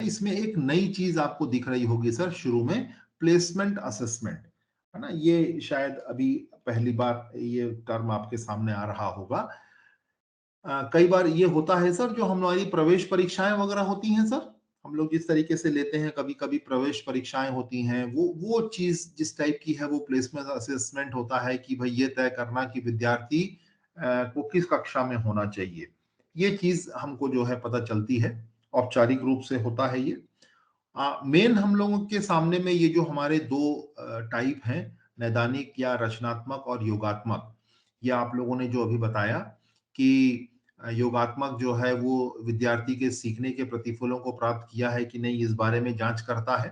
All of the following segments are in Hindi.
इसमें एक नई चीज आपको दिख रही होगी सर शुरू में, प्लेसमेंट असेसमेंट, है ना। ये शायद अभी पहली बार ये टर्म आपके सामने आ रहा होगा। कई बार ये होता है सर, जो हमारी प्रवेश परीक्षाएं वगैरह होती हैं सर, हम लोग जिस तरीके से लेते हैं, कभी कभी प्रवेश परीक्षाएं होती हैं, वो चीज जिस टाइप की है वो प्लेसमेंट असेसमेंट होता है कि भाई ये तय करना कि विद्यार्थी को किस कक्षा में होना चाहिए। ये चीज हमको जो है पता चलती है, औपचारिक रूप से होता है ये। मेन हम लोगों के सामने में ये जो हमारे दो टाइप हैं, नैदानिक या रचनात्मक और योगात्मक, ये आप लोगों ने जो अभी बताया कि योगात्मक जो है वो विद्यार्थी के सीखने के प्रतिफलों को प्राप्त किया है कि नहीं, इस बारे में जांच करता है।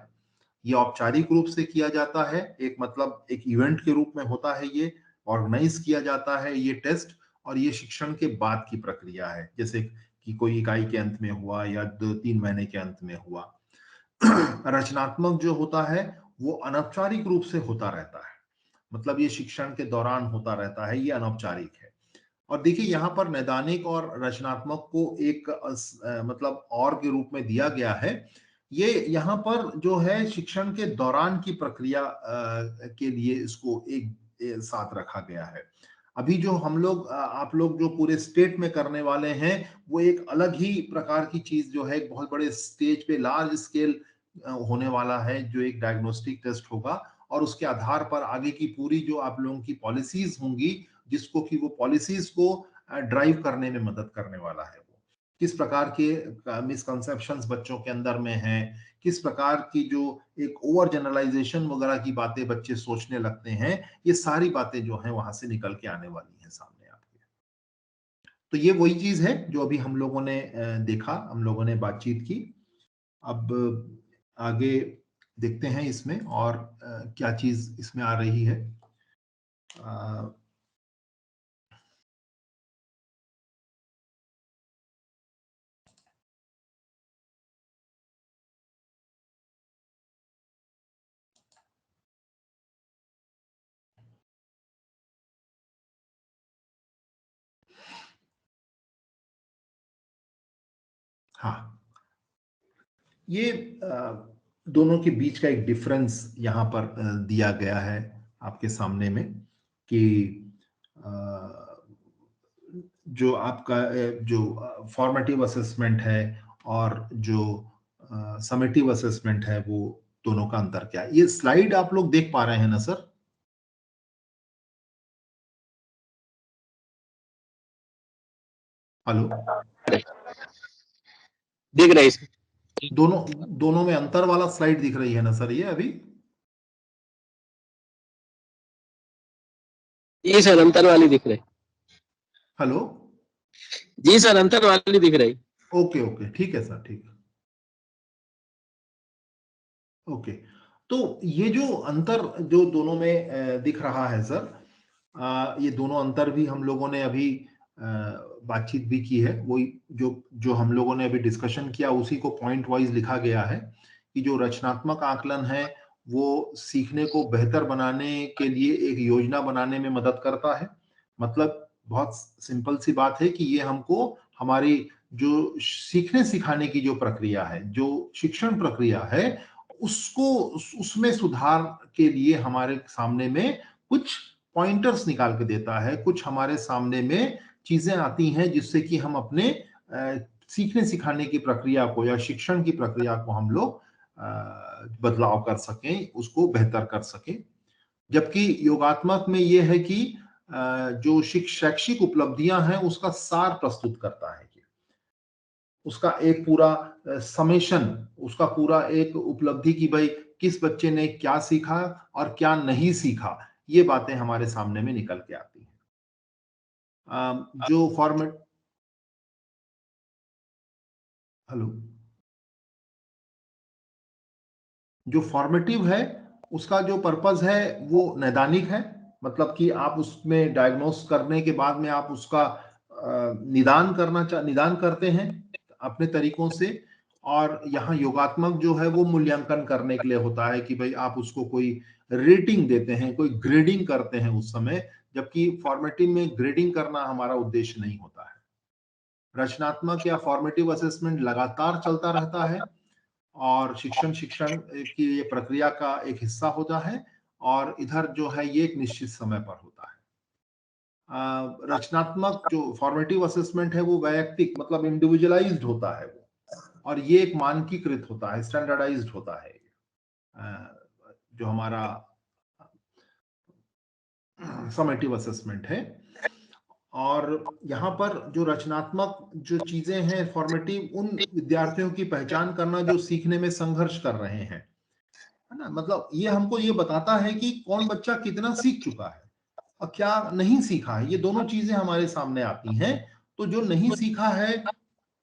ये औपचारिक रूप से किया जाता है, एक मतलब एक इवेंट के रूप में होता है, ये ऑर्गेनाइज किया जाता है ये टेस्ट। और ये शिक्षण के बाद की प्रक्रिया है, जैसे कि कोई इकाई के अंत में हुआ या 2-3 महीने के अंत में हुआ। रचनात्मक जो होता है वो अनौपचारिक रूप से होता रहता है, मतलब ये शिक्षण के दौरान होता रहता है, ये अनौपचारिक है। और देखिए यहाँ पर नैदानिक और रचनात्मक को एक मतलब और के रूप में दिया गया है। ये यहाँ पर जो है शिक्षण के दौरान की प्रक्रिया के लिए इसको एक साथ रखा गया है। अभी जो हम लोग आप लोग जो पूरे स्टेट में करने वाले हैं, वो एक अलग ही प्रकार की चीज जो है, एक बहुत बड़े स्टेज पे लार्ज स्केल होने वाला है, जो एक डायग्नोस्टिक टेस्ट होगा। और उसके आधार पर आगे की पूरी जो आप लोगों की पॉलिसीज होंगी, जिसको कि वो पॉलिसीज को ड्राइव करने में मदद करने वाला है। वो किस प्रकार के मिसकंसेप्शंस बच्चों के अंदर में हैं, किस प्रकार की जो एक ओवर जनरलाइजेशन वगैरह की बातें बच्चे सोचने लगते हैं, ये सारी बातें जो हैं वहां से निकल के आने वाली हैं सामने आपके। तो ये वही चीज है जो अभी हम लोगों ने देखा, हम लोगों ने बातचीत की। अब आगे देखते हैं इसमें और क्या चीज इसमें आ रही है। हाँ, ये दोनों के बीच का एक डिफरेंस यहाँ पर दिया गया है आपके सामने में कि जो आपका जो फॉर्मेटिव असेसमेंट है और जो समेटिव असेसमेंट है, वो दोनों का अंतर क्या है। ये स्लाइड आप लोग देख पा रहे हैं ना सर? हेलो, दिख रही है? दोनों दोनों में अंतर वाला स्लाइड दिख रही है ना सर ये अभी? जी सर, अंतर वाली दिख रही। हेलो, जी सर, अंतर वाली दिख रही। ओके ओके, ठीक है सर, ठीक है, ओके। तो ये जो अंतर जो दोनों में दिख रहा है सर, ये दोनों अंतर भी हम लोगों ने अभी बातचीत भी की है। वही जो जो हम लोगों ने अभी डिस्कशन किया, उसी को पॉइंट वाइज लिखा गया है कि जो रचनात्मक आकलन है वो सीखने को बेहतर बनाने के लिए एक योजना बनाने में मदद करता है। मतलब बहुत सिंपल सी बात है कि ये हमको हमारी जो सीखने सिखाने की जो प्रक्रिया है, जो शिक्षण प्रक्रिया है, उसको उसमें सुधार के लिए हमारे सामने में कुछ पॉइंटर्स निकाल के देता है, कुछ हमारे सामने में चीजें आती हैं जिससे कि हम अपने सीखने सिखाने की प्रक्रिया को या शिक्षण की प्रक्रिया को हम लोग बदलाव कर सकें, उसको बेहतर कर सकें। जबकि योगात्मक में यह है कि जो शैक्षिक उपलब्धियां हैं उसका सार प्रस्तुत करता है, उसका एक पूरा समेशन, उसका पूरा एक उपलब्धि की भाई किस बच्चे ने क्या सीखा और क्या नहीं सीखा, ये बातें हमारे सामने में निकल के आती हैं। जो फॉर्मेट, हेलो, जो फॉर्मेटिव है उसका जो पर्पस है वो नैदानिक है। मतलब कि आप उसमें डायग्नोस करने के बाद में आप उसका निदान करते हैं अपने तरीकों से। और यहाँ योगात्मक जो है वो मूल्यांकन करने के लिए होता है कि भाई आप उसको कोई रेटिंग देते हैं, कोई ग्रेडिंग करते हैं उस समय। जबकि फॉर्मेटिव में ग्रेडिंग करना हमारा उद्देश्य नहीं होता है। रचनात्मक या फॉर्मेटिव असेसमेंट लगातार चलता रहता है और शिक्षण की ये प्रक्रिया का एक हिस्सा होता है, और इधर जो है ये एक निश्चित समय पर होता है। रचनात्मक जो फॉर्मेटिव असेसमेंट है वो वैयक्तिक मतलब इंडिविजुअलाइज्ड होता है वो, और ये एक मानकीकृत होता है, स्टैंडर्डाइज्ड होता है। जो हमारा समेटिव असेसमेंट है, और यहाँ पर जो रचनात्मक जो चीजें हैं फॉर्मेटिव, उन विद्यार्थियों की पहचान करना जो सीखने में संघर्ष कर रहे हैं, है ना। मतलब ये हमको ये बताता है कि कौन बच्चा कितना सीख चुका है और क्या नहीं सीखा है, ये दोनों चीजें हमारे सामने आती हैं। तो जो नहीं सीखा है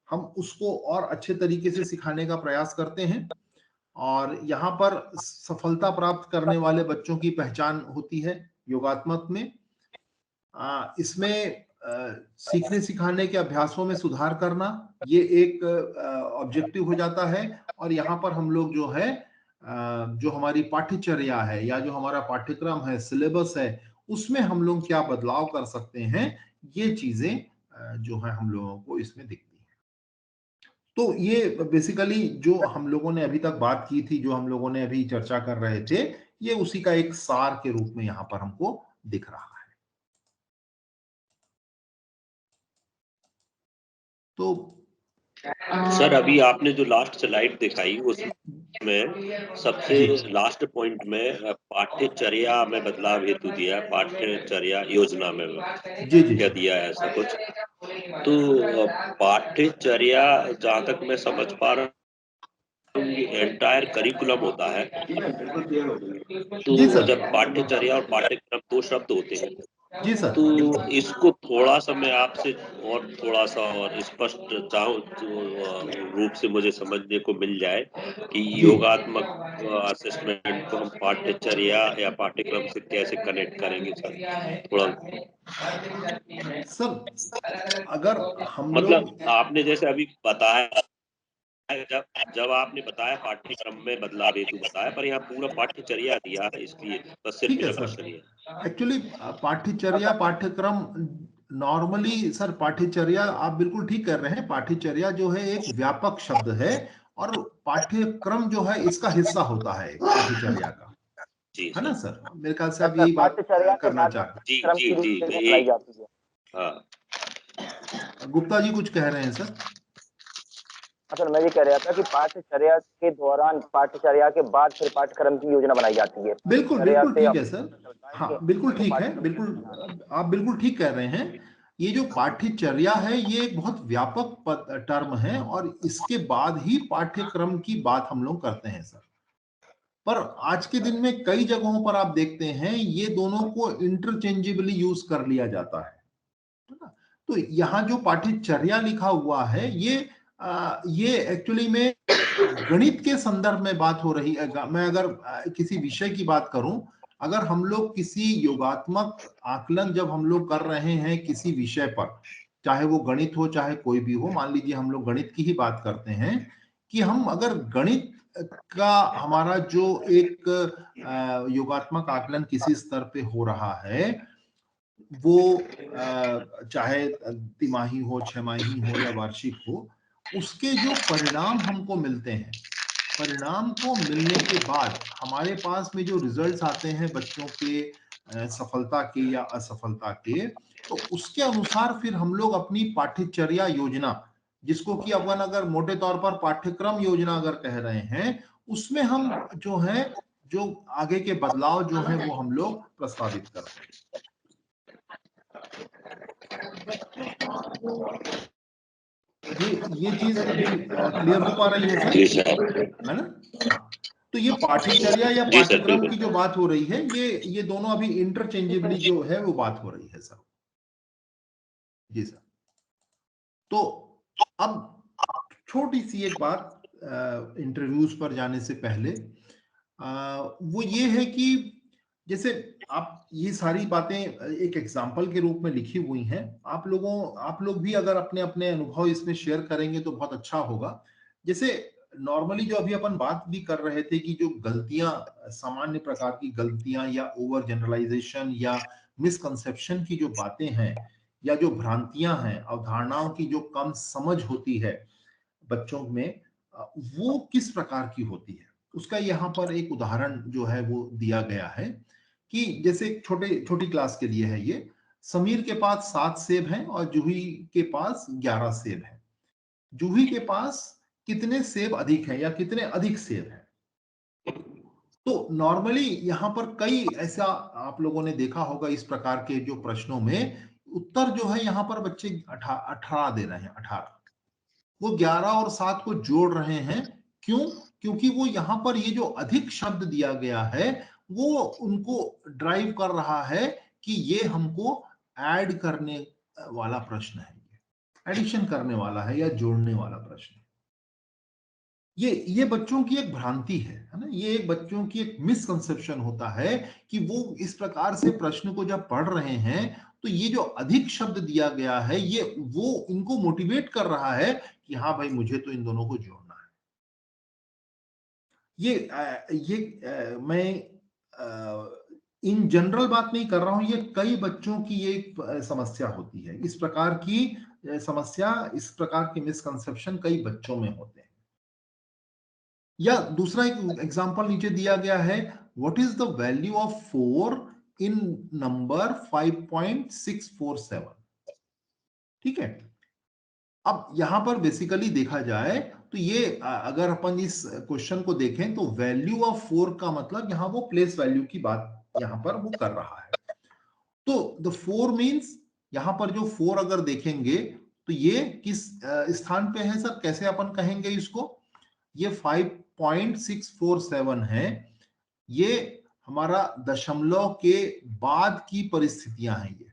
हम उसको और अच्छे तरीके से सिखाने का प्रयास करते हैं, और यहाँ पर सफलता प्राप्त करने वाले बच्चों की पहचान होती है योगात्मक में। इसमें सीखने सिखाने के अभ्यासों में सुधार करना ये एक ऑब्जेक्टिव हो जाता है। और यहाँ पर हम लोग जो है जो हमारी पाठ्यचर्या है या जो हमारा पाठ्यक्रम है, सिलेबस है, उसमें हम लोग क्या बदलाव कर सकते हैं, ये चीजें जो है हम लोगों को इसमें दिखती हैं। तो ये बेसिकली जो हम लोगों ने अभी तक बात की थी, जो हम लोगों ने अभी चर्चा कर रहे थे, ये उसी का एक सार के रूप में यहाँ पर हमको दिख रहा है। तो सर अभी आपने जो लास्ट स्लाइड दिखाई उसमें सबसे लास्ट पॉइंट में पाठ्यचर्या में बदलाव हेतु दिया, पाठ्यचर्या योजना में जी जी क्या दिया है ऐसा कुछ। तो पाठ्यचर्या जहाँ तक मैं समझ पा रहा हूँ एंटायर करिकुलम होता है। तो जी सर, जब पाठ्यचर्या और पाठ्यक्रम दो शब्द होते हैं, जी सर, तो इसको थोड़ा सा मैं आपसे और थोड़ा सा और स्पष्ट चाहूँ रूप से मुझे समझने को मिल जाए कि जी योगात्मक असेसमेंट को हम पाठ्यचर्या या पाठ्यक्रम से कैसे कनेक्ट करेंगे सर, थोड़ा। सर अगर हम लोग मतलब आपने जैसे अभी बताया, जब आपने बताया पाठ्यक्रम में बदलाव हेतु बताया, पर यहाँ पूरा पाठ्यचर्या दिया है, इसलिए बस सिर्फ ठीक है मेरा सर, क्वेश्चन ये। एक्चुअली पाठ्यचर्या पाठ्यक्रम नॉर्मली सर, पाठ्यचर्या आप बिल्कुल ठीक कर रहे हैं, पाठ्यचर्या जो है एक व्यापक शब्द है, और पाठ्यक्रम जो है इसका हिस्सा होता है पाठ्यचर्या का, जी है ना सर। सर। मेरे ख्याल से आप यही बात करना चाहते जी जी जी मैं यही, हाँ हैं। गुप्ता जी कुछ कह रहे हैं सर। सर मैं ये कह रहा था कि पाठ्यचर्या के दौरान पाठ्यचर्या के बाद फिर पाठ्यक्रम की योजना बनाई जाती है। बिल्कुल पाठ्यचर्या बिल्कुल से ठीक है सर, हाँ बिल्कुल ठीक है, बिल्कुल आप बिल्कुल ठीक कह रहे हैं। ये जो पाठ्यचर्या है ये एक बहुत व्यापक टर्म है, और इसके बाद ही पाठ्यक्रम की बात हम लोग करते हैं सर। पर आज के दिन में कई जगहों पर आप देखते हैं ये दोनों को इंटरचेंजेबली यूज कर लिया जाता है ना। तो यहाँ जो पाठ्यचर्या लिखा हुआ है ये एक्चुअली में गणित के संदर्भ में बात हो रही है। मैं अगर किसी विषय की बात करूं, अगर हम लोग किसी योगात्मक आकलन जब हम लोग कर रहे हैं किसी विषय पर, चाहे वो गणित हो चाहे कोई भी हो, मान लीजिए हम लोग गणित की ही बात करते हैं, कि हम अगर गणित का हमारा जो एक योगात्मक आकलन किसी स्तर पे हो रहा है, वो चाहे तिमाही हो, छमाही हो या वार्षिक हो, उसके जो परिणाम हमको मिलते हैं, परिणाम को मिलने के बाद हमारे पास में जो रिजल्ट्स आते हैं बच्चों के सफलता के या असफलता के, तो उसके अनुसार फिर हम लोग अपनी पाठ्यचर्या योजना, जिसको कि अपन अगर मोटे तौर पर पाठ्यक्रम योजना अगर कह रहे हैं, उसमें हम जो है जो आगे के बदलाव जो है वो हम लोग प्रस्तावित करते हैं। ये चीज अभी क्लियर हो पा रही है सर, जी सर, है ना। हाँ, तो ये पाठ्यचर्या या जी सर पाठ्यक्रम की बिल्कुल। जो बात हो रही है, ये दोनों अभी इंटरचेंजेबली जो है वो बात हो रही है सर। जी सर। तो अब छोटी सी एक बात इंटरव्यूज पर जाने से पहले, वो ये है कि जैसे आप ये सारी बातें एक एग्जाम्पल के रूप में लिखी हुई हैं, आप लोग भी अगर अपने अपने अनुभव इसमें शेयर करेंगे तो बहुत अच्छा होगा। जैसे नॉर्मली जो अभी अपन बात भी कर रहे थे कि जो गलतियां, सामान्य प्रकार की गलतियां या ओवर जनरलाइजेशन या मिसकंसेप्शन की जो बातें हैं या जो भ्रांतियां हैं, अवधारणाओं की जो कम समझ होती है बच्चों में, वो किस प्रकार की होती है। उसका यहाँ पर एक उदाहरण जो है वो दिया गया है कि जैसे छोटी क्लास के लिए है ये, समीर के पास 7 सेब हैं और जूही के पास 11 सेब हैं। जूही के पास कितने सेब अधिक हैं या कितने अधिक सेब हैं। तो नॉर्मली यहाँ पर कई ऐसा आप लोगों ने देखा होगा इस प्रकार के जो प्रश्नों में उत्तर जो है यहाँ पर बच्चे 18 दे रहे हैं, 18। वो 11 और 7 को जोड़ रहे हैं। क्यों? क्योंकि वो यहाँ पर ये जो अधिक शब्द दिया गया है वो उनको ड्राइव कर रहा है कि ये हमको ऐड करने वाला प्रश्न है, एडिशन करने वाला है या जोड़ने वाला प्रश्न है। ये बच्चों की एक भ्रांति है ना, ये एक बच्चों की एक मिसकंसेप्शन होता है कि वो इस प्रकार से प्रश्न को जब पढ़ रहे हैं तो ये जो अधिक शब्द दिया गया है ये वो इनको मोटिवेट कर रहा है कि हाँ भाई मुझे तो इन दोनों को जोड़ना है। मैं इन जनरल बात नहीं कर रहा हूं, ये कई बच्चों की ये समस्या होती है। इस प्रकार की समस्या, इस प्रकार की मिसकंसेप्शन कई बच्चों में होते हैं। या दूसरा एक एग्जांपल नीचे दिया गया है, what is the value of 4 in number 5.647। ठीक है, अब यहां पर बेसिकली देखा जाए तो ये अगर अपन इस क्वेश्चन को देखें तो वैल्यू ऑफ 4 का मतलब यहां वो प्लेस वैल्यू की बात यहां पर वो कर रहा है। तो द 4 मींस यहां पर जो 4 अगर देखेंगे तो ये किस स्थान पे है सर, कैसे अपन कहेंगे इसको? ये 5.647 है, ये हमारा दशमलव के बाद की परिस्थितियां हैं।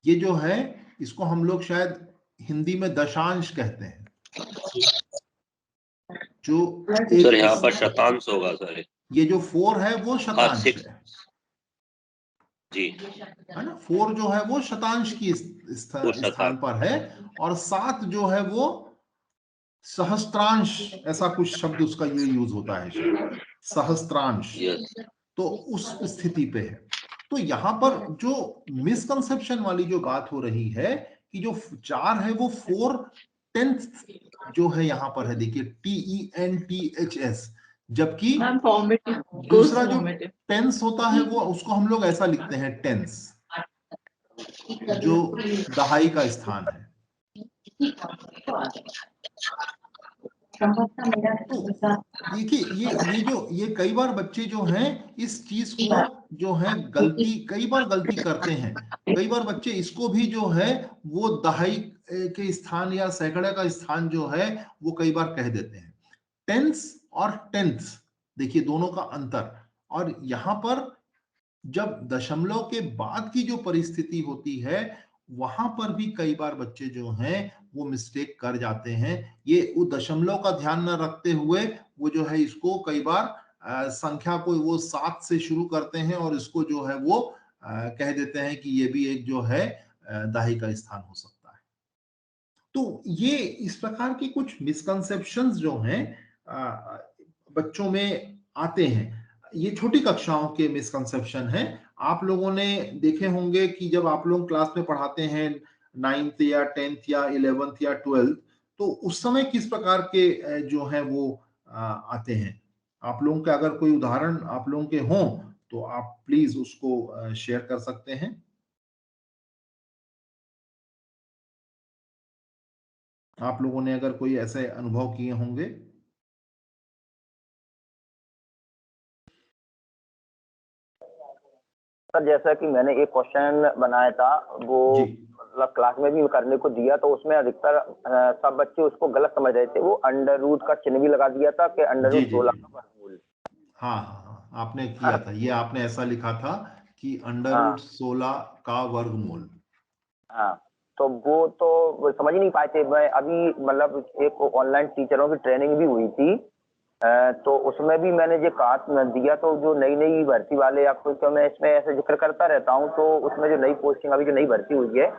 ये जो है इसको हम लोग शायद हिंदी में दशांश कहते हैं। जो सर यहाँ पर शतांश होगा सर, ये जो 4 है वो शतांश है जी, है ना। 4 जो है वो शतांश की स्थान पर है और 7 जो है वो सहस्त्रांश, ऐसा कुछ शब्द उसका ये यूज होता है शायद, सहस्त्रांश। तो उस स्थिति पे है। तो यहाँ पर जो मिसकंसेप्शन वाली जो बात हो रही है कि जो 4 है वो 4/10 जो है यहाँ पर है, देखिए TENTHS, जबकि दूसरा जो टेंस होता है वो उसको हम लोग ऐसा लिखते हैं टेंस, जो दहाई का स्थान है। देखिए ये कई बार बच्चे जो हैं इस चीज को जो है कई बार गलती करते हैं। कई बार बच्चे इसको भी जो है वो दहाई के स्थान या सैकड़े का स्थान जो है वो कई बार कह देते हैं। टेंस और टेंथ, देखिए दोनों का अंतर। और यहाँ पर जब दशमलव के बाद की जो परिस्थिति होती है वहां पर भी कई बार बच्चे जो हैं वो मिस्टेक कर जाते हैं। ये वो दशमलव का ध्यान न रखते हुए वो जो है इसको कई बार संख्या को वो 7 से शुरू करते हैं और इसको जो है वो कह देते हैं कि ये भी एक जो है दहाई का स्थान हो सकता है। तो ये इस प्रकार की कुछ मिसकंसेप्शंस जो हैं बच्चों में आते हैं। ये छोटी कक्षाओं के मिसकंसेप्शन है। आप लोगों ने देखे होंगे कि जब आप लोग क्लास में पढ़ाते हैं 9th या 10th या 11th या 12th, तो उस समय किस प्रकार के जो है वो आते हैं। आप लोगों के अगर कोई उदाहरण आप लोगों के हों तो आप प्लीज उसको शेयर कर सकते हैं। आप लोगों ने अगर कोई ऐसे अनुभव किए होंगे। सर जैसा कि मैंने एक क्वेश्चन बनाया था वो मतलब क्लास में भी करने को दिया, तो उसमें अधिकतर सब बच्चे उसको गलत समझ रहे थे। वो अंडर रूट का चिन्ह भी लगा दिया था कि अंडर रूट 16 का वर्गमूल। हाँ, आपने किया था ये, आपने ऐसा लिखा था कि अंडर रूट 16 का वर्गमूल। हाँ, तो वो तो समझ ही नहीं पाए थे। मैं अभी मतलब एक ऑनलाइन टीचरों की ट्रेनिंग भी हुई थी, तो उसमें भी मैंने जो कहा दिया, तो जो नई भर्ती वाले या कोई, तो मैं इसमें ऐसे जिक्र करता रहता हूँ। तो उसमें जो नई पोस्टिंग अभी जो नई भर्ती हुई है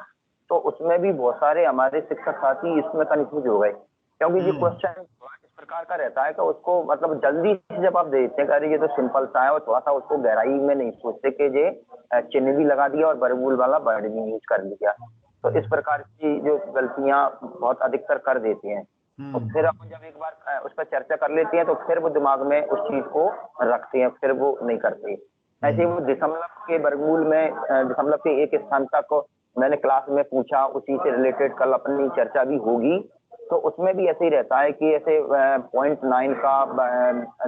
तो उसमें भी बहुत सारे हमारे शिक्षक साथी इसमें कंफ्यूज हो गए, क्योंकि ये क्वेश्चन इस प्रकार का रहता है कि उसको मतलब जल्दी से जब आप देते हैं अरे ये तो सिंपल सा है, और थोड़ा सा उसको गहराई में नहीं सोचते कि ये चिन्ह भी लगा दिया और वर्गमूल वाला वर्ड भी यूज कर लिया। तो इस प्रकार की जो गलतियां बहुत अधिकतर कर देते हैं। तो फिर अपन जब एक बार उस पर चर्चा कर लेते हैं तो फिर वो दिमाग में उस चीज को रखते हैं, फिर वो नहीं करते। ऐसे वो दशमलव के वर्गमूल में दशमलव के एक स्थान तक मैंने क्लास में पूछा, उसी से रिलेटेड कल अपनी चर्चा भी होगी। तो उसमें भी ऐसे ही रहता है कि ऐसे 0.9 का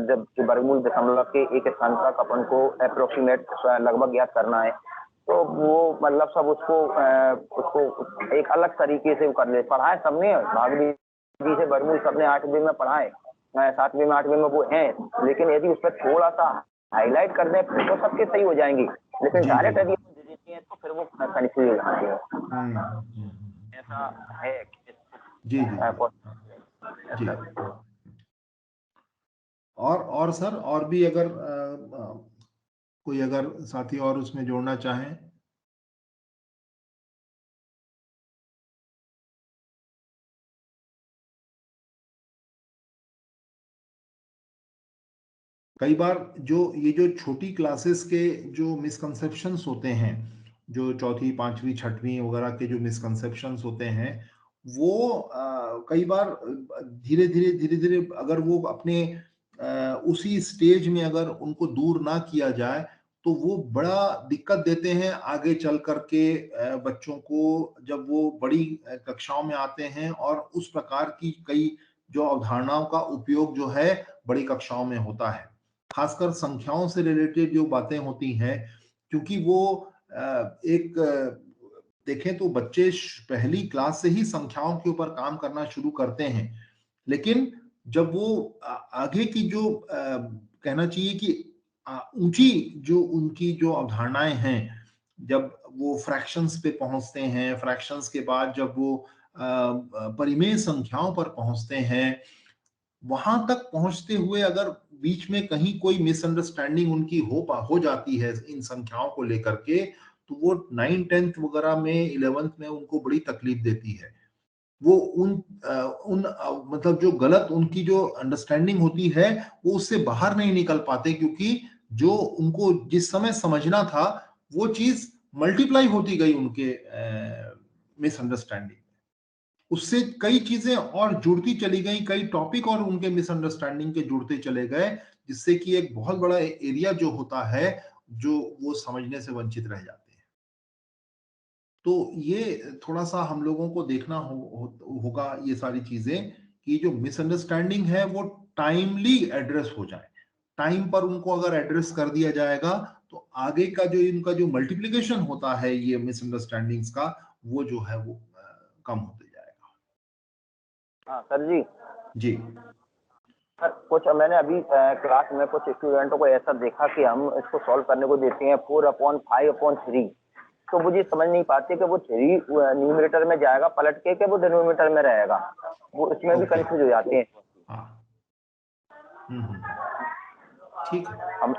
जब वर्गमूल दशमलव के एक स्थान तक अपन को अप्रोक्सीमेट लगभग याद करना है, तो वो मतलब सब उसको एक अलग तरीके से कर ले। पढ़ा है सबने, भागवी जी से वर्गमूल सबने 8वीं में पढ़ा है, 7वीं में 8वीं में वो है, लेकिन यदि उस पर थोड़ा सा हाईलाइट कर दें तो सबके सही हो जाएंगी, लेकिन डायरेक्ट यदि दे देते हैं तो फिर वो कंफ्यूज हो जाते हैं। ऐसा है जी जी। और सर, और भी अगर कोई अगर साथी और उसमें जोड़ना चाहें। कई बार ये जो छोटी क्लासेस के जो मिसकंसेप्शंस होते हैं, जो चौथी, पांचवी, छठवीं वगैरह के जो मिसकंसेप्शंस होते हैं, वो कई बार धीरे धीरे अगर वो अपने उसी स्टेज में अगर उनको दूर ना किया जाए तो वो बड़ा दिक्कत देते हैं आगे चल करके बच्चों को, जब वो बड़ी कक्षाओं में आते हैं और उस प्रकार की कई जो अवधारणाओं का उपयोग जो है बड़ी कक्षाओं में होता है, खासकर संख्याओं से रिलेटेड जो बातें होती हैं, क्योंकि वो एक देखें तो बच्चे पहली क्लास से ही संख्याओं के ऊपर काम करना शुरू करते हैं, लेकिन जब वो आगे की जो कहना चाहिए कि ऊंची जो उनकी जो अवधारणाएं हैं, जब वो फ्रैक्शंस पे पहुंचते हैं, फ्रैक्शंस के बाद जब वो परिमेय संख्याओं पर पहुंचते हैं, वहां तक पहुंचते हुए अगर बीच में कहीं कोई मिसअंडरस्टैंडिंग उनकी हो जाती है इन संख्याओं को लेकर के, तो वो 9th 10th वगैरह में 11th में उनको बड़ी तकलीफ देती है। वो उन मतलब जो गलत उनकी जो अंडरस्टैंडिंग होती है वो उससे बाहर नहीं निकल पाते, क्योंकि जो उनको जिस समय समझना था वो चीज मल्टीप्लाई होती गई उनके मिसअंडरस्टैंडिंग, उससे कई चीजें और जुड़ती चली गई, कई टॉपिक और उनके मिसअंडरस्टैंडिंग के जुड़ते चले गए, जिससे कि एक बहुत बड़ा एरिया जो होता है जो वो समझने से वंचित रह जाते हैं। तो ये थोड़ा सा हम लोगों को देखना होगा ये सारी चीजें, कि जो मिसअंडरस्टैंडिंग है वो टाइमली एड्रेस हो जाए। टाइम पर उनको अगर एड्रेस कर दिया जाएगा तो आगे का जो इनका जो मल्टीप्लिकेशन होता है ये मिसअंडरस्टैंडिंग्स का, वो जो है वो कम होते जाएगा। हाँ सर जी। जी सर, कुछ मैंने अभी क्लास में कुछ स्टूडेंटों को ऐसा देखा कि हम इसको सॉल्व करने को देते हैं 4/5/3, तो मुझे समझ नहीं पाते कि वो 3 न्यूमरेटर में जाएगा पलट के वो डिनोमिनेटर में रहेगा, वो इसमें भी कंफ्यूज हो जाते हैं। ठीक है, हम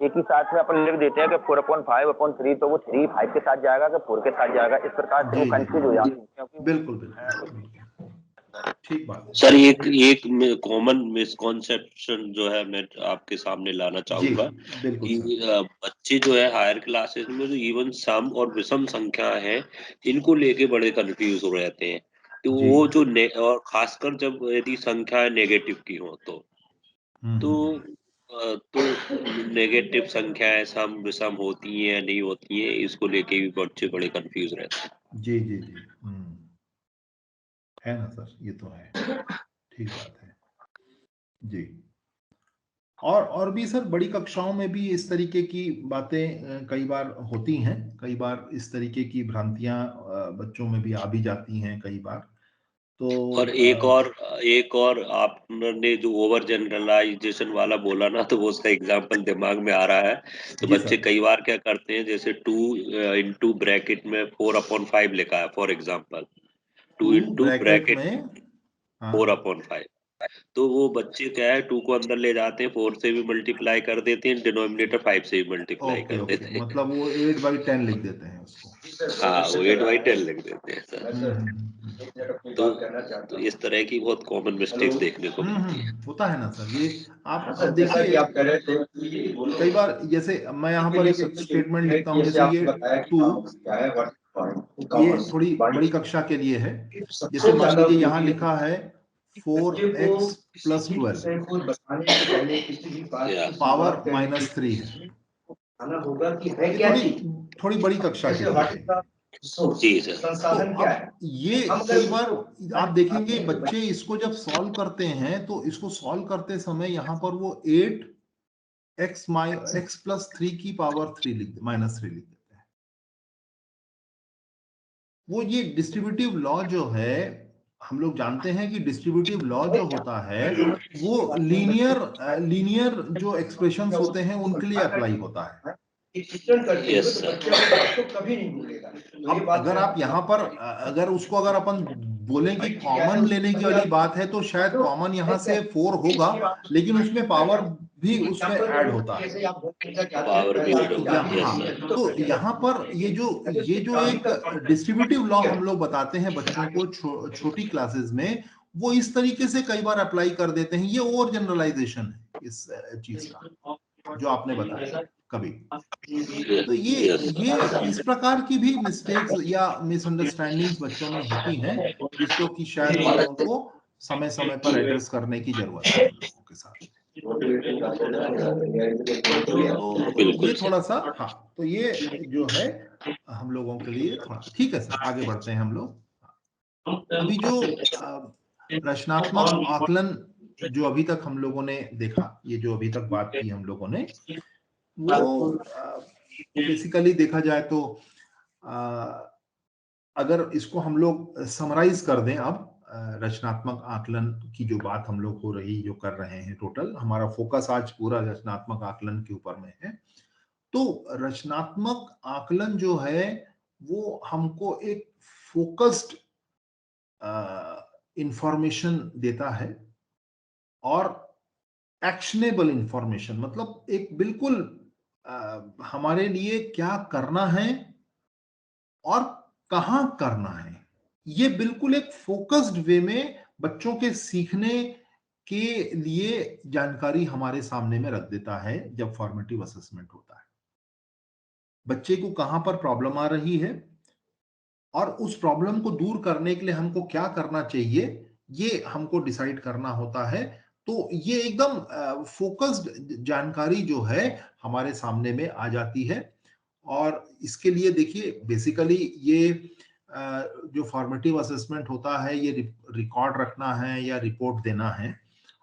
एक ही साथ में अपन लिख देते हैं कि 4/5/3, तो वो 3 5 के साथ जाएगा कि 4 के साथ जाएगा, इस प्रकार से वो कंफ्यूज हो जाते हैं। क्योंकि बिल्कुल ठीक बात है सर। एक कॉमन मिसकॉन्सेप्शन जो है मैं आपके सामने लाना चाहूंगा कि बच्चे जो है हायर क्लासेस में जो इवन सम और विषम संख्या है इनको लेके बड़े कंफ्यूज हो रहते हैं, तो वो जो और खासकर जब यदि संख्या नेगेटिव की हो तो नेगेटिव संख्याएं सम विषम होती हैं या नहीं होती हैं, इसको लेके भी बच्चे बड़े कंफ्यूज रहते हैं। जी है ना सर, ये तो है, ठीक बात है जी। और भी सर बड़ी कक्षाओं में भी इस तरीके की बातें कई बार होती हैं, कई बार इस तरीके की भ्रांतियां बच्चों में भी आ भी जाती हैं कई बार। तो और एक और आपने जो ओवर जनरलाइजेशन वाला बोला ना, तो वो उसका एग्जांपल दिमाग में आ रहा है। तो बच्चे कई बार क्या करते हैं, जैसे 2 into ब्रैकेट में 4/5 लिखा है फॉर एग्जांपल, 2 into ब्रैकेट 4/5, तो वो बच्चे क्या है 2 को अंदर ले जाते हैं, 4 से भी मल्टीप्लाई कर देते हैं, डिनोमिनेटर 5 से भी मल्टीप्लाई कर देते हैं। मतलब वो 8/10 लिख देते हैं उसको। हाँ, वो 8/10 लिख देते हैं सर। तो इस तरह की बहुत कॉमन मिस्टेक्स देखने को मिलती है। होता है ना सर, ये आप देखिए कई बार, जैसे मैं यहाँ पर एक स्टेटमेंट लिखता हूँ, जैसे ये 2 ये थोड़ी बड़ी कक्षा के लिए है। जैसे मान लीजिए यहाँ लिखा है 4x + 12 पावर -3 है। ये थोड़ी बड़ी कक्षा के लिए है। जी सर। तो अब ये कई बार आप देखेंगे बच्चे इसको जब सॉल्व करते हैं तो इसको सॉल्व करते समय यहाँ पर वो 8x + 3 की पावर -3 लिख देते हैं। वो ये डिस्ट्रीब्यूटिव लॉ जो है, हम लोग जानते हैं कि डिस्ट्रीब्यूटिव लॉ जो होता है वो लीनियर जो एक्सप्रेशंस होते हैं उनके लिए अप्लाई होता है। Yes sir. अब अगर आप यहाँ पर अगर उसको अगर अपन बोलें कि कॉमन लेने की वाली बात है तो शायद कॉमन यहाँ से 4 होगा, लेकिन उसमें पावर भी उसमें ऐड होता है। पावर भी ऐड होगा। Yes sir. तो यहाँ पर ये जो एक डिस्ट्रीब्यूटिव लॉ हम लोग बताते हैं बच्चों को छोटी क्लासेस में, वो इस तरीके से कई बार अप्लाई कर देते हैं। ये ओवर जनरलाइजेशन है इस चीज का जो आपने बताया कभी। तो ये इस प्रकार की भी मिस्टेक्स या मिसअंडरस्टैंडिंग्स बच्चों में होती हैं, जिसको कि शायद हम लोगों को समय समय पर एड्रेस करने की जरूरत है हम लोगों के साथ। तो ये थोड़ा सा, हाँ, तो ये जो है हम लोगों के लिए थोड़ा ठीक है सर। आगे बढ़ते हैं हम लोग। अभी जो रचनात्मक आकलन जो अभी तक हम लोगों ने देखा, ये जो अभी तक बात की हम लोगों ने, वो बेसिकली देखा जाए तो अगर इसको हम लोग समराइज कर दें, अब रचनात्मक आकलन की जो बात हम लोग जो कर रहे हैं, टोटल हमारा फोकस आज पूरा रचनात्मक आकलन के ऊपर में है। तो रचनात्मक आकलन जो है वो हमको एक फोकस्ड इंफॉर्मेशन देता है और एक्शनेबल इंफॉर्मेशन, मतलब एक बिल्कुल हमारे लिए क्या करना है और कहां करना है, ये बिल्कुल एक फोकस्ड वे में बच्चों के सीखने के लिए जानकारी हमारे सामने में रख देता है। जब फॉर्मेटिव असेसमेंट होता है, बच्चे को कहां पर प्रॉब्लम आ रही है और उस प्रॉब्लम को दूर करने के लिए हमको क्या करना चाहिए, ये हमको डिसाइड करना होता है। तो ये एकदम फोकस्ड जानकारी जो है हमारे सामने में आ जाती है। और इसके लिए देखिए बेसिकली ये जो फॉर्मेटिव असेसमेंट होता है, ये रिकॉर्ड रखना है या रिपोर्ट देना है,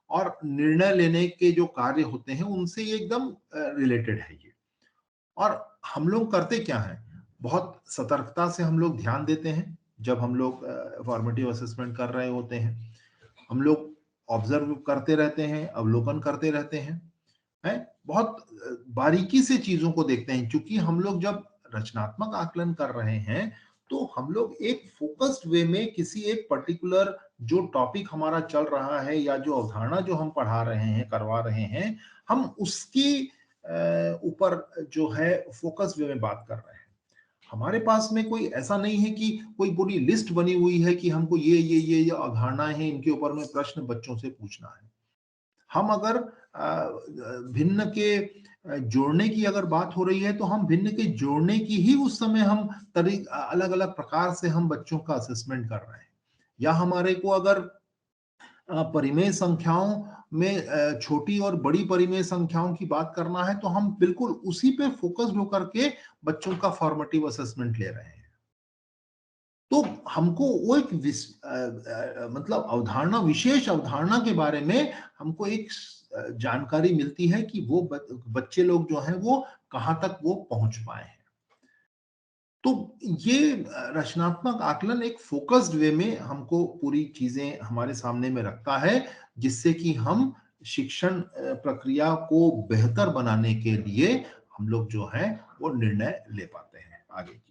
और निर्णय लेने के जो कार्य होते हैं उनसे ये एकदम रिलेटेड है ये। और हम लोग करते क्या है, बहुत सतर्कता से हम लोग ध्यान देते हैं जब हम लोग फॉर्मेटिव असेसमेंट कर रहे होते हैं। हम लोग ऑब्जर्व करते रहते हैं, अवलोकन करते रहते हैं, बहुत बारीकी से चीजों को देखते हैं। क्योंकि हम लोग जब रचनात्मक आकलन कर रहे हैं तो हम लोग एक फोकस्ड वे में किसी एक पर्टिकुलर जो टॉपिक हमारा चल रहा है या जो अवधारणा जो हम पढ़ा रहे हैं, करवा रहे हैं, हम उसकी ऊपर जो है फोकस वे में बात कर रहे हैं। हमारे पास में कोई ऐसा नहीं है कि कोई पूरी लिस्ट बनी हुई है कि हमको ये अवधारणाएं हैं, इनके ऊपर में प्रश्न बच्चों से पूछना है। हम अगर भिन्न के जोड़ने की अगर बात हो रही है तो हम भिन्न के जोड़ने की ही उस समय हम अलग अलग प्रकार से हम बच्चों का असेसमेंट कर रहे हैं। या हमारे को अगर परिमेय संख्याओं में छोटी और बड़ी परिमेय संख्याओं की बात करना है तो हम बिल्कुल उसी पे फोकस्ड होकर के बच्चों का फॉर्मेटिव असेसमेंट ले रहे हैं। तो हमको वो एक मतलब अवधारणा, विशेष अवधारणा के बारे में हमको एक जानकारी मिलती है कि वो बच्चे लोग जो हैं वो कहां तक वो पहुंच पाए हैं। तो ये रचनात्मक आकलन एक फोकस्ड वे में हमको पूरी चीजें हमारे सामने में रखता है, जिससे कि हम शिक्षण प्रक्रिया को बेहतर बनाने के लिए हम लोग जो है वो निर्णय ले पाते हैं आगे की।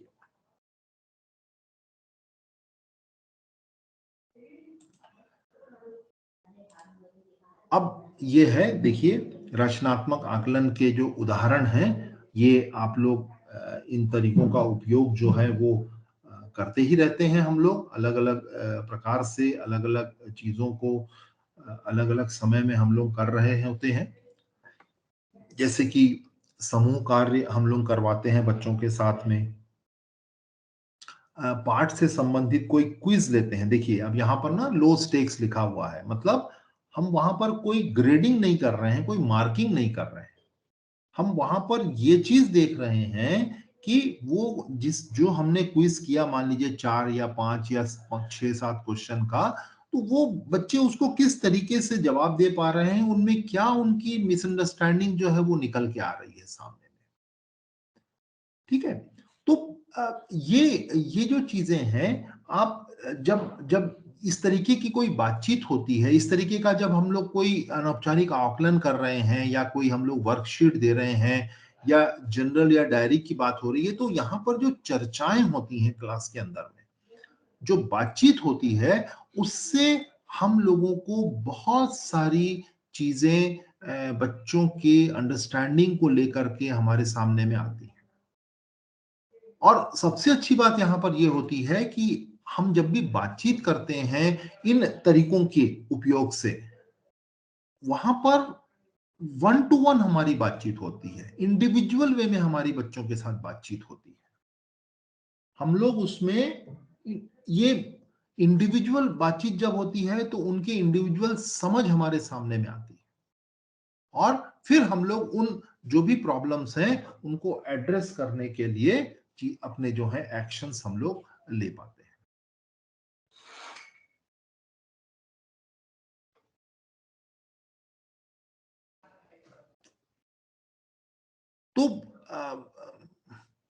अब ये है, देखिए रचनात्मक आकलन के जो उदाहरण हैं, ये आप लोग इन तरीकों का उपयोग जो है वो करते ही रहते हैं। हम लोग अलग अलग प्रकार से अलग अलग चीजों को अलग अलग समय में हम लोग कर रहे होते हैं। जैसे कि समूह कार्य हम लोग करवाते हैं बच्चों के साथ में, पाठ से संबंधित कोई क्विज लेते हैं, देखिए अब यहाँ पर ना लो स्टेक्स लिखा हुआ है, मतलब हम वहां पर कोई ग्रेडिंग नहीं कर रहे हैं, कोई मार्किंग नहीं कर रहे हैं, हम वहां पर ये चीज देख रहे हैं कि वो जो हमने क्विज किया, मान लीजिए 4 या 5 या 6-7 क्वेश्चन का, तो वो बच्चे उसको किस तरीके से जवाब दे पा रहे हैं, उनमें क्या उनकी मिसअंडरस्टैंडिंग जो है वो निकल के आ रही है सामने में। ठीक है, तो ये जो चीजें हैं, आप जब जब इस तरीके की कोई बातचीत होती है, इस तरीके का जब हम लोग कोई अनौपचारिक आकलन कर रहे हैं या कोई हम लोग वर्कशीट दे रहे हैं या जनरल या डायरी की बात हो रही है, तो यहाँ पर जो चर्चाएं होती हैं क्लास के अंदर में, जो बातचीत होती है, उससे हम लोगों को बहुत सारी चीजें बच्चों के अंडरस्टैंडिंग को लेकर के हमारे सामने में आती है। और सबसे अच्छी बात यहां पर यह होती है कि हम जब भी बातचीत करते हैं इन तरीकों के उपयोग से, वहां पर 1 to 1 हमारी बातचीत होती है, इंडिविजुअल वे में हमारी बच्चों के साथ बातचीत होती है। हम लोग उसमें ये इंडिविजुअल बातचीत जब होती है तो उनके इंडिविजुअल समझ हमारे सामने में आती है, और फिर हम लोग उन जो भी प्रॉब्लम्स हैं उनको एड्रेस करने के लिए अपने जो है एक्शंस हम लोग ले पाते हैं। तो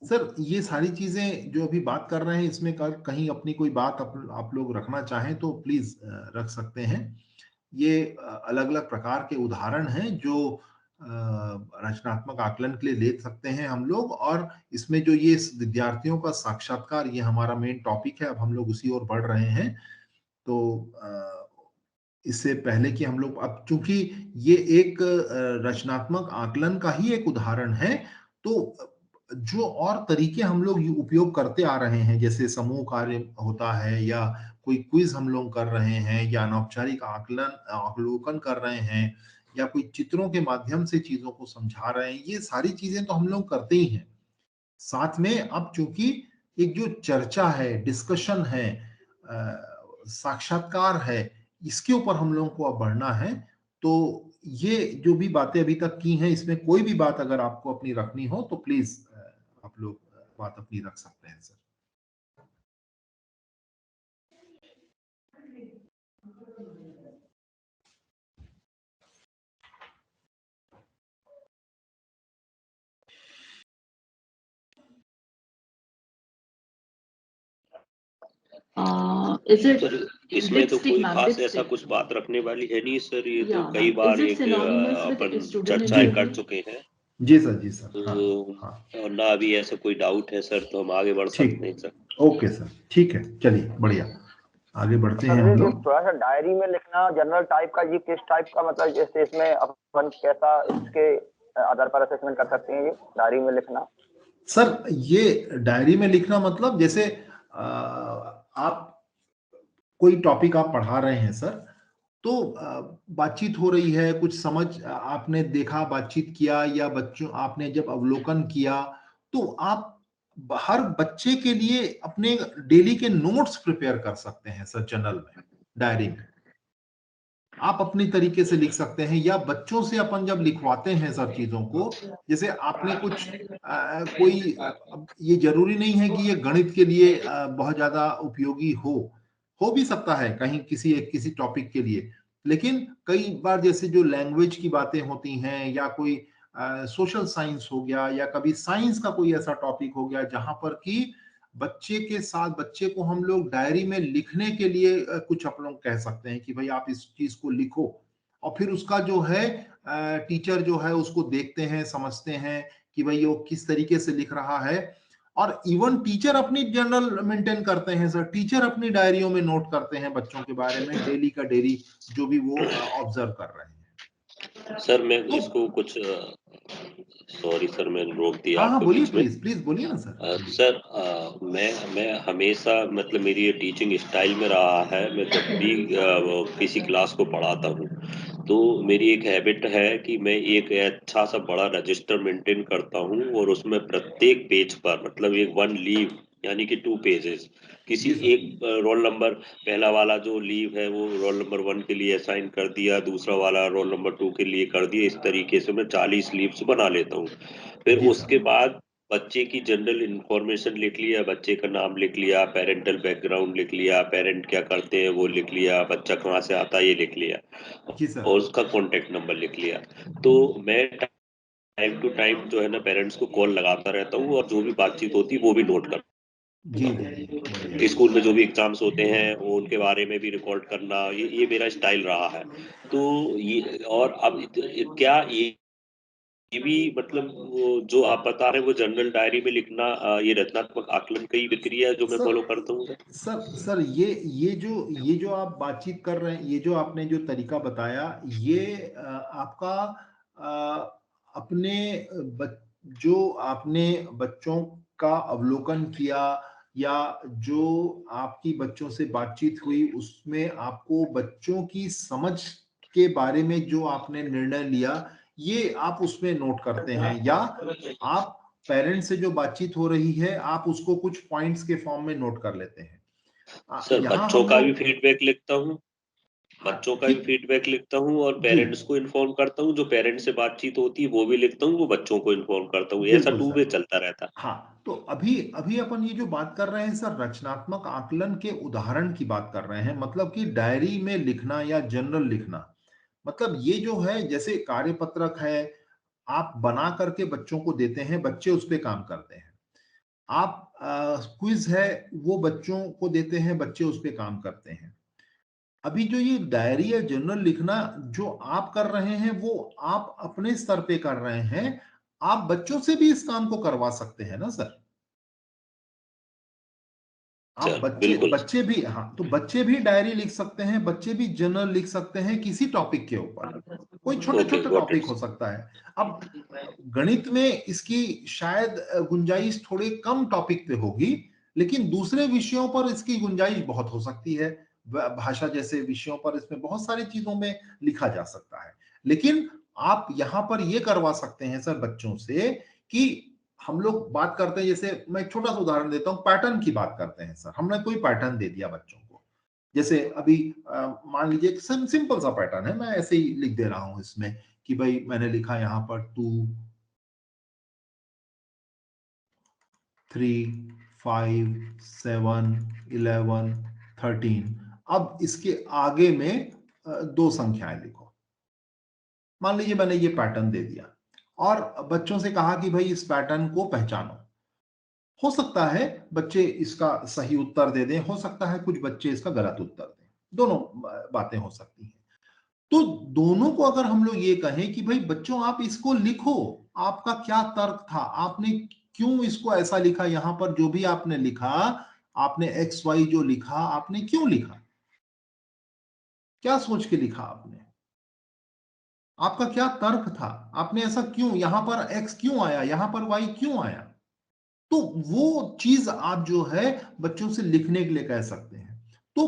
सर ये सारी चीजें जो अभी बात कर रहे हैं, इसमें कहीं अपनी कोई बात आप लोग रखना चाहें तो प्लीज रख सकते हैं। ये अलग अलग प्रकार के उदाहरण हैं जो रचनात्मक आकलन के लिए ले सकते हैं हम लोग, और इसमें जो ये विद्यार्थियों का साक्षात्कार, ये हमारा मेन टॉपिक है, अब हम लोग उसी ओर बढ़ रहे हैं। तो इससे पहले कि हम लोग, अब चूंकि ये एक रचनात्मक आकलन का ही एक उदाहरण है, तो जो और तरीके हम लोग उपयोग करते आ रहे हैं, जैसे समूह कार्य होता है या कोई क्विज हम लोग कर रहे हैं या अनौपचारिक अवलोकन कर रहे हैं या कोई चित्रों के माध्यम से चीजों को समझा रहे हैं, ये सारी चीजें तो हम लोग करते ही हैं। साथ में अब चूंकि एक जो चर्चा है, डिस्कशन है, साक्षात्कार है, इसके ऊपर हम लोगों को अब बढ़ना है। तो ये जो भी बातें अभी तक की हैं, इसमें कोई भी बात अगर आपको अपनी रखनी हो तो प्लीज आप लोग बात अपनी रख सकते हैं सर। इसमें तो कोई खास ऐसा कुछ बात रखने वाली है नहीं सर, ये तो कई बार एक अपन चर्चाएं कर चुके हैं। जी सर, जी सर। तो हाँ। और ना अभी ऐसा कोई डाउट है सर, तो हम आगे बढ़ सकते हैं सर। ओके सर, ठीक है, चलिए बढ़िया, आगे बढ़ते हैं हम लोग। थोड़ा सा डायरी में लिखना जनरल टाइप का, ये किस टाइप का, मतलब जैसे इसमें अपन कैसा इसके आधार पर असेसमेंट कर सकते हैं ये डायरी में लिखना? सर ये डायरी में लिखना मतलब जैसे आप कोई टॉपिक आप पढ़ा रहे हैं सर, तो बातचीत हो रही है, कुछ समझ आपने देखा, बातचीत किया, या बच्चों आपने जब अवलोकन किया, तो आप हर बच्चे के लिए अपने डेली के नोट्स प्रिपेयर कर सकते हैं सर, जर्नल में, डायरी में आप अपनी तरीके से लिख सकते हैं, या बच्चों से अपन जब लिखवाते हैं सब चीजों को, जैसे आपने कुछ कोई, ये जरूरी नहीं है कि ये गणित के लिए बहुत ज्यादा उपयोगी हो भी सकता है कहीं किसी टॉपिक के लिए, लेकिन कई बार जैसे जो लैंग्वेज की बातें होती हैं या कोई सोशल साइंस हो गया या कभी साइंस का कोई ऐसा टॉपिक हो गया जहां पर कि बच्चे के साथ, बच्चे को हम लोग डायरी में लिखने के लिए कुछ आप लोग कह सकते हैं कि भाई आप इस चीज को लिखो, और फिर उसका जो है टीचर जो है उसको देखते हैं, समझते हैं कि भाई वो किस तरीके से लिख रहा है, और इवन टीचर अपनी जर्नल मेंटेन करते हैं सर, टीचर अपनी डायरियों में नोट करते हैं बच्चों के बारे में, डेली का डेली जो भी वो ऑब्जर्व कर रहे हैं। सर मैं इसको कुछ, सॉरी सर मैं रोक दिया हाँ आपको बोलिए, बीच में। प्लीज बोलिए ना सर। सर मैं हमेशा, मतलब मेरी ये टीचिंग स्टाइल में रहा है, मैं जब भी किसी क्लास को पढ़ाता हूँ तो मेरी एक हैबिट है कि मैं एक अच्छा सा बड़ा रजिस्टर मेंटेन करता हूँ, और उसमें प्रत्येक पेज पर, मतलब एक 1 लीव यानी कि 2 पेजेस। किसी जी सर। एक रोल नंबर, पहला वाला जो लीव है वो रोल नंबर 1 के लिए असाइन कर दिया, दूसरा वाला रोल नंबर 2 के लिए कर दिया। इस तरीके से मैं 40 लीव्स बना लेता हूँ। फिर जी उसके सर। बाद बच्चे की जनरल इंफॉर्मेशन लिख लिया, बच्चे का नाम लिख लिया, पेरेंटल बैकग्राउंड लिख लिया, पेरेंट क्या करते हैं वो लिख लिया, बच्चा कहाँ से आता है ये लिख लिया, जी सर। और उसका कॉन्टेक्ट नंबर लिख लिया। तो मैं टाइम टू टाइम जो है ना पेरेंट्स को कॉल लगाता रहता हूँ, और जो भी बातचीत होती है वो भी नोट करता जी जी जी, बढ़िया। हूँ। स्कूल में जो भी एग्जाम्स होते हैं वो उनके बारे में भी रिकॉर्ड करना, ये मेरा स्टाइल रहा है। तो ये, और अब क्या ये भी मतलब वो जो आप बता रहे हैं वो जनरल डायरी में लिखना, ये रचनात्मक आकलन की प्रक्रिया है जो मैं सर फॉलो करता हूँ सर। सर ये जो आप बातचीत कर रहे हैं, ये जो आपने जो तरीका बताया, ये आपका अपने जो आपने बच्चों का अवलोकन किया, या जो आपकी बच्चों से बातचीत हुई उसमें आपको बच्चों की समझ के बारे में जो आपने निर्णय लिया, ये आप उसमें नोट करते हैं, या आप पेरेंट्स से जो बातचीत हो रही है आप उसको कुछ पॉइंट्स के फॉर्म में नोट कर लेते हैं? सर यहाँ बच्चों हम का भी लोग, फीडबैक लिखता हूँ, हाँ बच्चों का भी ठीक, फीडबैक लिखता हूँ, और जी पेरेंट्स को इन्फॉर्म करता हूँ। जो पेरेंट्स से बातचीत होती है वो भी लिखता हूँ, वो बच्चों को इन्फॉर्म करता हूँ। ऐसा बिल्कुल 2 वे सर। चलता रहता है। हाँ, तो अभी अभी अपन ये जो बात कर रहे हैं सर, रचनात्मक आकलन के उदाहरण की बात कर रहे हैं, मतलब कि डायरी में लिखना या जर्नल लिखना। मतलब ये जो है, जैसे कार्यपत्रक है, आप बना करके बच्चों को देते हैं, बच्चे उस पे काम करते हैं। आप क्विज है, वो बच्चों को देते हैं, बच्चे उस पे काम करते हैं। अभी जो ये डायरी या जर्नल लिखना जो आप कर रहे हैं, वो आप अपने स्तर पे कर रहे हैं, आप बच्चों से भी इस काम को करवा सकते हैं ना सर? आप सर बच्चे बिल्कुल। बच्चे भी, हाँ, तो बच्चे भी डायरी लिख सकते हैं, बच्चे भी जर्नल लिख सकते हैं किसी टॉपिक के ऊपर। कोई छोटे ओके, छोटे गॉट टॉपिक इट। हो सकता है। अब गणित में इसकी शायद गुंजाइश थोड़े कम टॉपिक पे होगी, लेकिन दूसरे विषयों पर इसकी गुंजाइश बहुत हो सकती है। भाषा जैसे विषयों पर इसमें बहुत सारी चीजों में लिखा जा सकता है। लेकिन आप यहां पर यह करवा सकते हैं सर बच्चों से, कि हम लोग बात करते हैं, जैसे मैं एक छोटा सा उदाहरण देता हूं, पैटर्न की बात करते हैं सर। हमने कोई पैटर्न दे दिया बच्चों को, जैसे अभी मान लीजिए एक सिंपल सा पैटर्न है, मैं ऐसे ही लिख दे रहा हूं इसमें, कि भाई मैंने लिखा यहां पर 2 3 5 7 11 13। अब इसके आगे में 2 संख्याएं लिखो। मान लीजिए मैंने ये पैटर्न दे दिया, और बच्चों से कहा कि भाई इस पैटर्न को पहचानो। हो सकता है बच्चे इसका सही उत्तर दे दें, हो सकता है कुछ बच्चे इसका गलत उत्तर दें, दोनों बातें हो सकती हैं। तो दोनों को अगर हम लोग ये कहें कि भाई बच्चों आप इसको लिखो, आपका क्या तर्क था, आपने क्यों इसको ऐसा लिखा, यहां पर जो भी आपने लिखा, आपने एक्स वाई जो लिखा, आपने क्यों लिखा, क्या सोच के लिखा आपने, आपका क्या तर्क था, आपने ऐसा क्यों, यहां पर एक्स क्यों आया, यहां पर वाई क्यों आया। तो वो चीज आप जो है बच्चों से लिखने के लिए कह सकते हैं। तो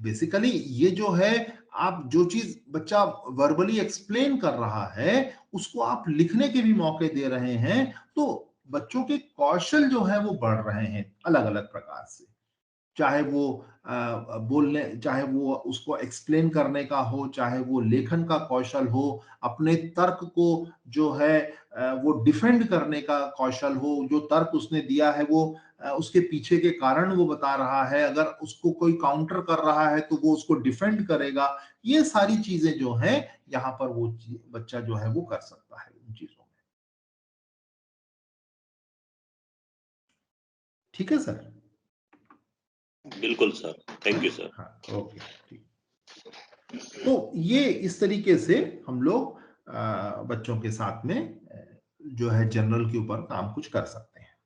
बेसिकली ये जो है, आप जो चीज बच्चा वर्बली एक्सप्लेन कर रहा है, उसको आप लिखने के भी मौके दे रहे हैं, तो बच्चों के कौशल जो है वो बढ़ रहे हैं अलग अलग प्रकार से। चाहे वो बोलने, चाहे वो उसको एक्सप्लेन करने का हो, चाहे वो लेखन का कौशल हो, अपने तर्क को जो है वो डिफेंड करने का कौशल हो, जो तर्क उसने दिया है वो उसके पीछे के कारण वो बता रहा है, अगर उसको कोई काउंटर कर रहा है तो वो उसको डिफेंड करेगा। ये सारी चीजें जो हैं यहाँ पर वो बच्चा जो है वो कर सकता है इन चीजों में। ठीक है सर? बिल्कुल सर, थैंक यू सर। हाँ, ओके, ठीक। तो ये इस तरीके से हम लोग बच्चों के साथ में जो है जनरल के ऊपर काम कुछ कर सकते हैं।